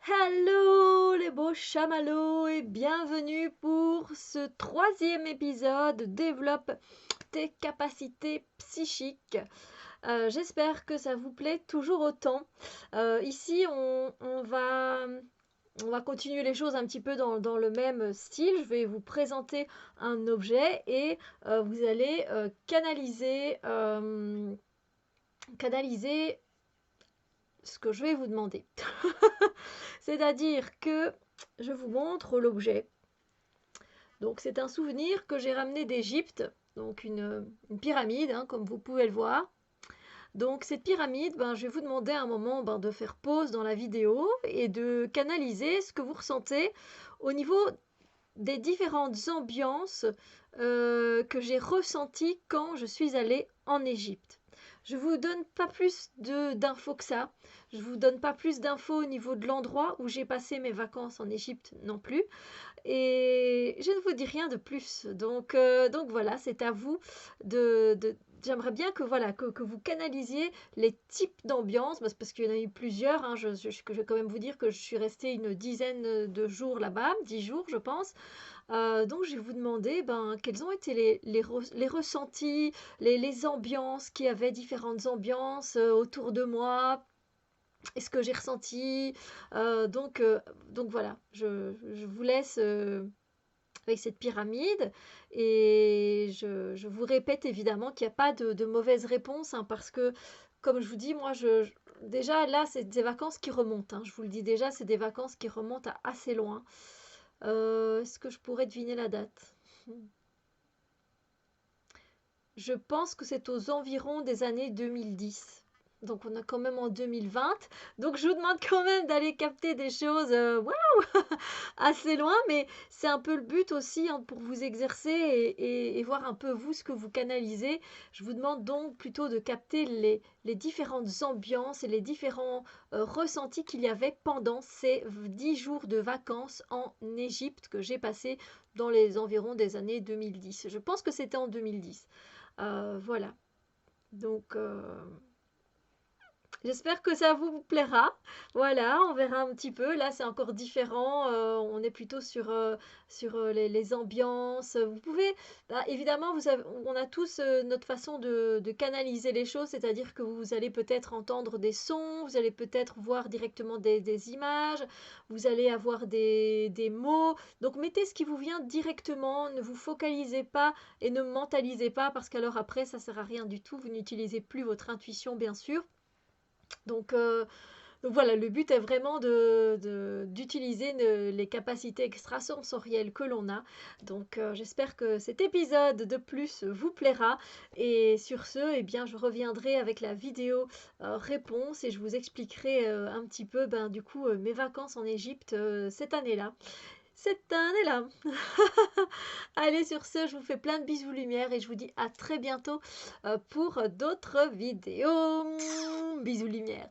Hello les beaux chamallows et bienvenue pour ce troisième épisode Développe tes capacités psychiques. J'espère que ça vous plaît toujours autant. Ici, on va continuer les choses un petit peu dans le même style. Je vais vous présenter un objet et vous allez canaliser ce que je vais vous demander. C'est-à-dire que je vous montre l'objet. Donc c'est un souvenir que j'ai ramené d'Égypte, donc une pyramide, hein, comme vous pouvez le voir. Donc cette pyramide, je vais vous demander à un moment de faire pause dans la vidéo et de canaliser ce que vous ressentez au niveau des différentes ambiances que j'ai ressenties quand je suis allée en Égypte. Je ne vous donne pas plus d'infos que ça. Je ne vous donne pas plus d'infos au niveau de l'endroit où j'ai passé mes vacances en Égypte non plus. Et je ne vous dis rien de plus. Donc voilà, c'est à vous j'aimerais bien que, voilà, que vous canalisiez les types d'ambiance, parce qu'il y en a eu plusieurs. Hein. Je vais quand même vous dire que je suis restée une dizaine de jours là-bas, 10 jours je pense. Donc je vais vous demander quels ont été les ressentis, les ambiances, qu'il y avait différentes ambiances autour de moi, et ce que j'ai ressenti. Donc voilà, je vous laisse avec cette pyramide et je vous répète évidemment qu'il n'y a pas de mauvaise réponse, hein, parce que comme je vous dis, moi déjà là c'est des vacances qui remontent, hein, je vous le dis déjà, c'est des vacances qui remontent à assez loin. Est-ce que je pourrais deviner la date? Je pense que c'est aux environs des années 2010. Donc on est quand même en 2020. Donc je vous demande quand même d'aller capter des choses waouh, assez loin, mais c'est un peu le but aussi, hein, pour vous exercer et voir un peu vous ce que vous canalisez. Je vous demande donc plutôt de capter les différentes ambiances et les différents ressentis qu'il y avait pendant ces 10 jours de vacances en Égypte que j'ai passé dans les environs des années 2010. Je pense que c'était en 2010. Voilà. Donc, j'espère que ça vous plaira. Voilà, on verra un petit peu. Là, c'est encore différent. On est plutôt sur les ambiances. Vous pouvez, évidemment, on a tous notre façon de canaliser les choses, c'est-à-dire que vous allez peut-être entendre des sons, vous allez peut-être voir directement des images, vous allez avoir des mots. Donc, mettez ce qui vous vient directement. Ne vous focalisez pas et ne mentalisez pas, parce qu'alors après, ça sert à rien du tout. Vous n'utilisez plus votre intuition, bien sûr. Donc, euh, donc voilà, le but est vraiment d'utiliser les capacités extrasensorielles que l'on a. Donc j'espère que cet épisode de plus vous plaira. Et sur ce, eh bien, je reviendrai avec la vidéo réponse et je vous expliquerai un petit peu du coup mes vacances en Égypte cette année-là. Cette année-là. Allez, sur ce, je vous fais plein de bisous lumière et je vous dis à très bientôt pour d'autres vidéos. Bisous lumière.